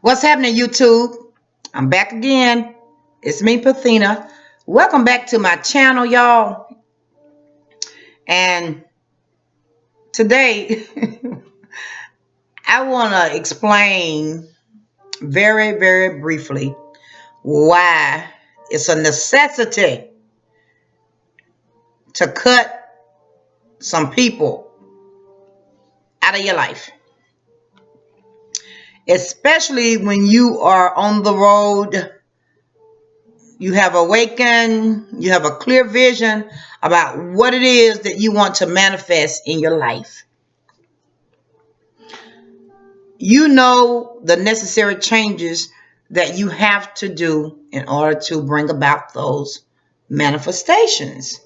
What's happening, YouTube? I'm back again. It's me, Pathina. Welcome back to my channel, y'all. And today, I want to explain very, very briefly why it's a necessity to cut some people out of your life, especially when you are on the road. You have awakened, you have a clear vision about what it is that you want to manifest in your life. You know the necessary changes that you have to do in order to bring about those manifestations.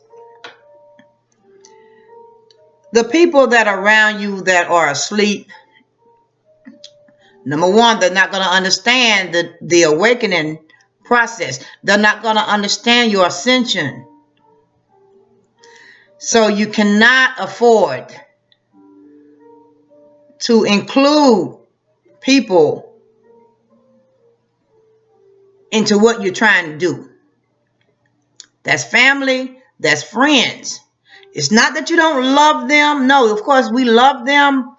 The people that are around you that are asleep, number one, they're not going to understand the awakening process. They're not going to understand your ascension. So you cannot afford to include people into what you're trying to do. That's family, that's friends. It's not that you don't love them. No, of course we love them,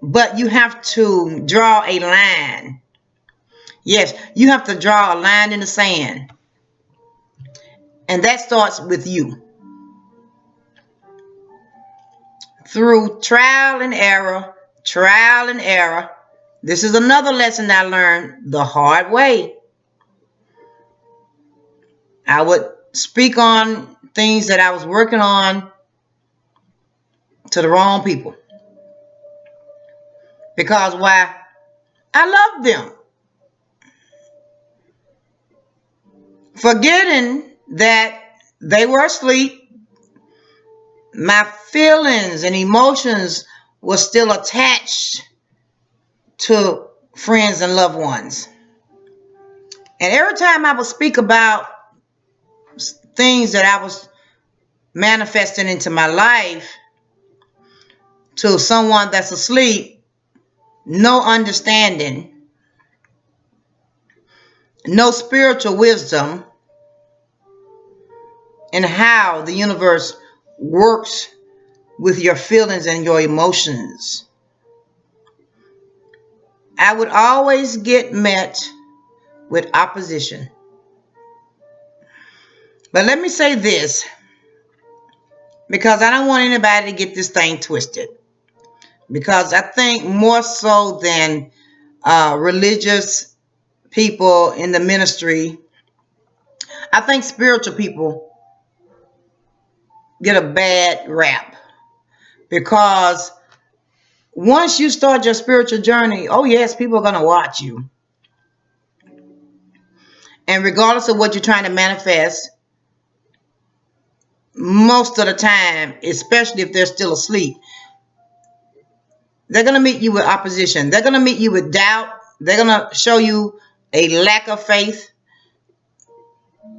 but you have to draw a line. Yes, you have to draw a line in the sand. And that starts with you. Through trial and error, this is another lesson I learned the hard way. I would speak on things that I was working on to the wrong people. Because why? I love them. Forgetting that they were asleep, my feelings and emotions were still attached to friends and loved ones. And every time I would speak about things that I was manifesting into my life to someone that's asleep, no understanding, no spiritual wisdom in how the universe works with your feelings and your emotions, I would always get met with opposition. But let me say this, because I don't want anybody to get this thing twisted. Because I think more so than religious people in the ministry, I think spiritual people get a bad rap. Because once you start your spiritual journey, oh yes, people are going to watch you. And regardless of what you're trying to manifest, most of the time, especially if they're still asleep, they're going to meet you with opposition. They're going to meet you with doubt. They're going to show you a lack of faith.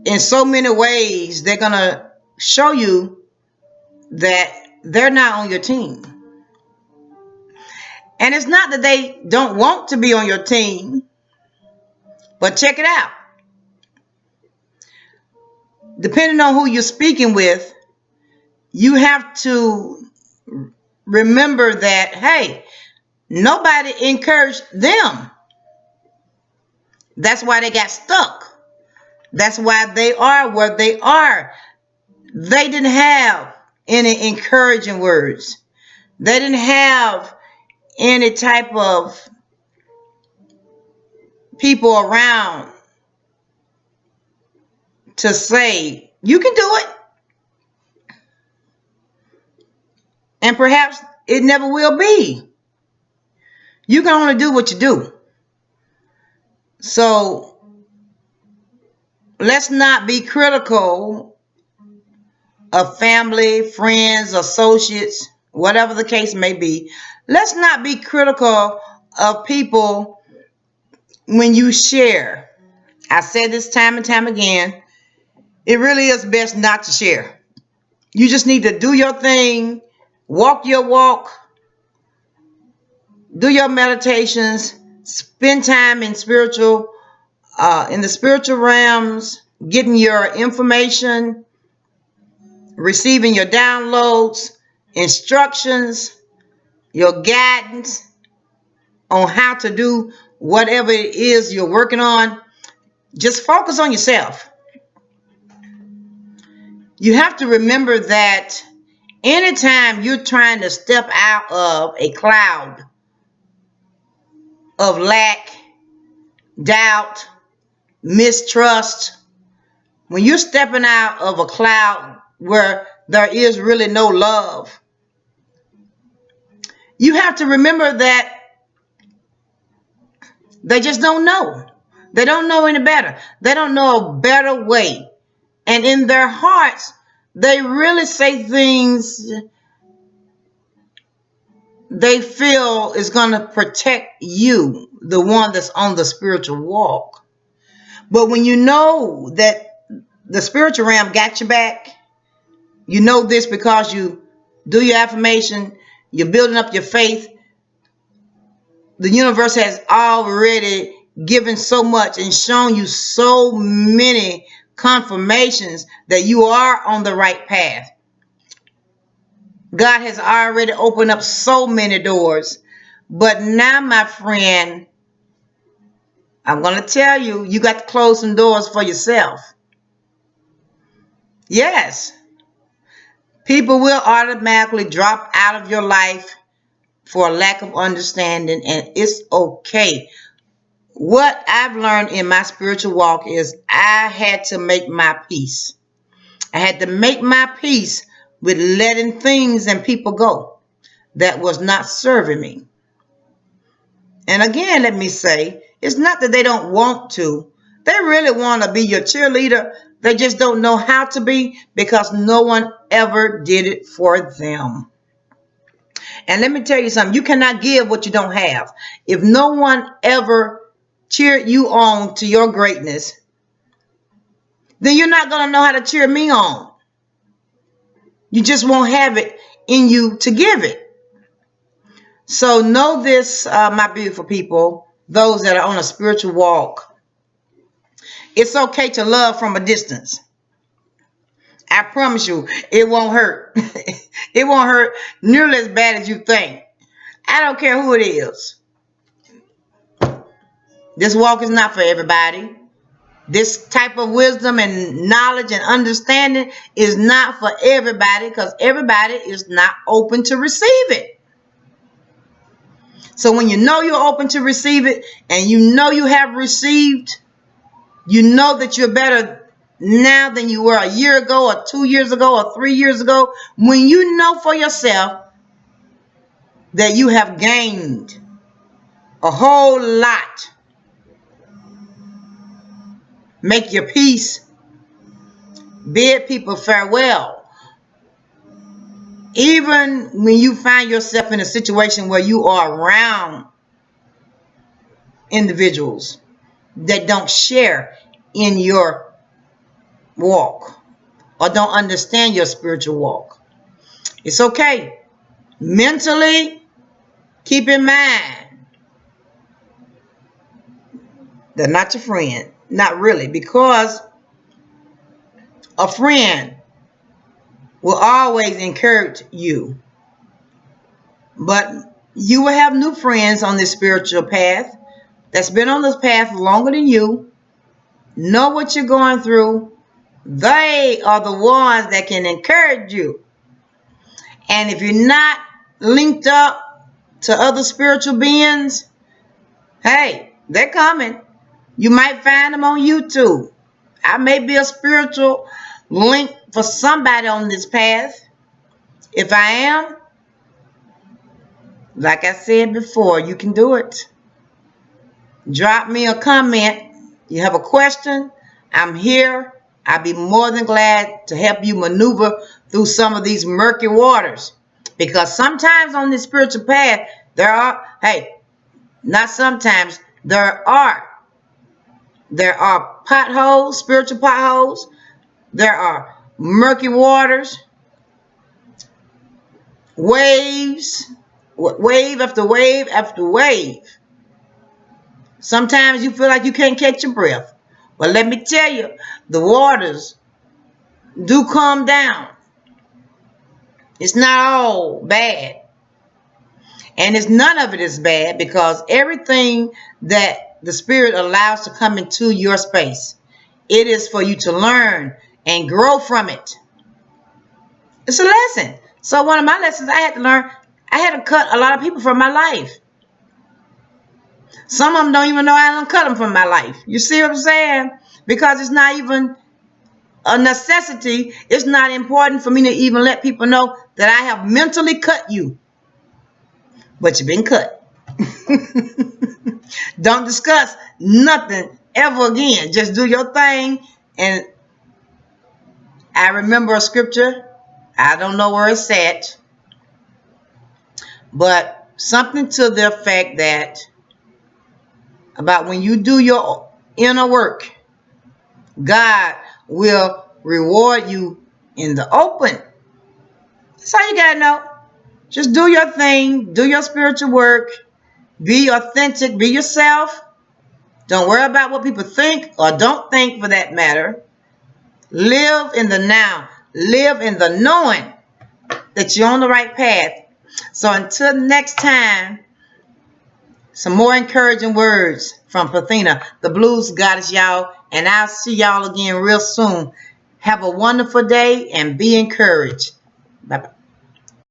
In so many ways, they're going to show you that they're not on your team. And it's not that they don't want to be on your team, but check it out. Depending on who you're speaking with, you have to remember that, hey, nobody encouraged them. That's why they got stuck. That's why they are where they are. They didn't have any encouraging words. They didn't have any type of people around to say, you can do it. And perhaps it never will be. You can only do what you do. So let's not be critical of family, friends, associates, whatever the case may be. Let's not be critical of people when you share. I said this time and time again, it really is best not to share. You just need to do your thing, walk your walk, do your meditations, spend time in in the spiritual realms, getting your information, receiving your downloads, instructions, your guidance on how to do whatever it is you're working on. Just focus on yourself. You have to remember that anytime you're trying to step out of a cloud of lack, doubt, mistrust, when you're stepping out of a cloud where there is really no love, you have to remember that they just don't know. They don't know any better. They don't know a better way. And in their hearts, they really say things they feel is going to protect you, the one that's on the spiritual walk. But when you know that the spiritual realm got your back, you know this because you do your affirmation, you're building up your faith. The universe has already given so much and shown you so many confirmations that you are on the right path. God has already opened up so many doors. But now, my friend, I'm going to tell you, you got to close some doors for yourself. Yes, people will automatically drop out of your life for a lack of understanding, and it's okay. What I've learned in my spiritual walk is I had to make my peace. I had to make my peace with letting things and people go that was not serving me. And again, let me say, it's not that they don't want to. They really want to be your cheerleader. They just don't know how to be because no one ever did it for them. And let me tell you something. You cannot give what you don't have. If no one ever cheered you on to your greatness, then you're not going to know how to cheer me on. You just won't have it in you to give it. So know this, my beautiful people, those that are on a spiritual walk. It's okay to love from a distance. I promise you, it won't hurt. It won't hurt nearly as bad as you think. I don't care who it is. This walk is not for everybody. This type of wisdom and knowledge and understanding is not for everybody because everybody is not open to receive it. So when you know you're open to receive it and you know you have received, you know that you're better now than you were a year ago or 2 years ago or 3 years ago. When you know for yourself that you have gained a whole lot, make your peace, bid people farewell. Even when you find yourself in a situation where you are around individuals that don't share in your walk or don't understand your spiritual walk, it's okay. Mentally, keep in mind they're not your friend. Not really, because a friend will always encourage you. But you will have new friends on this spiritual path that's been on this path longer than you, know what you're going through. They are the ones that can encourage you. And if you're not linked up to other spiritual beings, hey, they're coming. You might find them on YouTube. I may be a spiritual link for somebody on this path. If I am, like I said before, you can do it. Drop me a comment. You have a question, I'm here. I'd be more than glad to help you maneuver through some of these murky waters. Because sometimes on this spiritual path, not sometimes, there are potholes, spiritual potholes. There are murky waters, waves, wave after wave after wave. Sometimes you feel like you can't catch your breath. But let me tell you, the waters do calm down. It's not all bad. And it's none of it is bad, because everything that the Spirit allows to come into your space, it is for you to learn and grow from it. It's a lesson. So one of my lessons I had to learn, I had to cut a lot of people from my life. Some of them don't even know I done cut them from my life. You see what I'm saying? Because it's not even a necessity. It's not important for me to even let people know that I have mentally cut you. But you've been cut. Don't discuss nothing ever again. Just do your thing. And I remember a scripture. I don't know where it's at, but something to the effect that about when you do your inner work, God will reward you in the open. That's all you gotta know. Just do your thing. Do your spiritual work. Be authentic. Be yourself. Don't worry about what people think or don't think, for that matter. Live in the now. Live in the knowing that you're on the right path. So until next time, some more encouraging words from Parthena, the blues goddess, y'all. And I'll see y'all again real soon. Have a wonderful day and be encouraged. Bye-bye.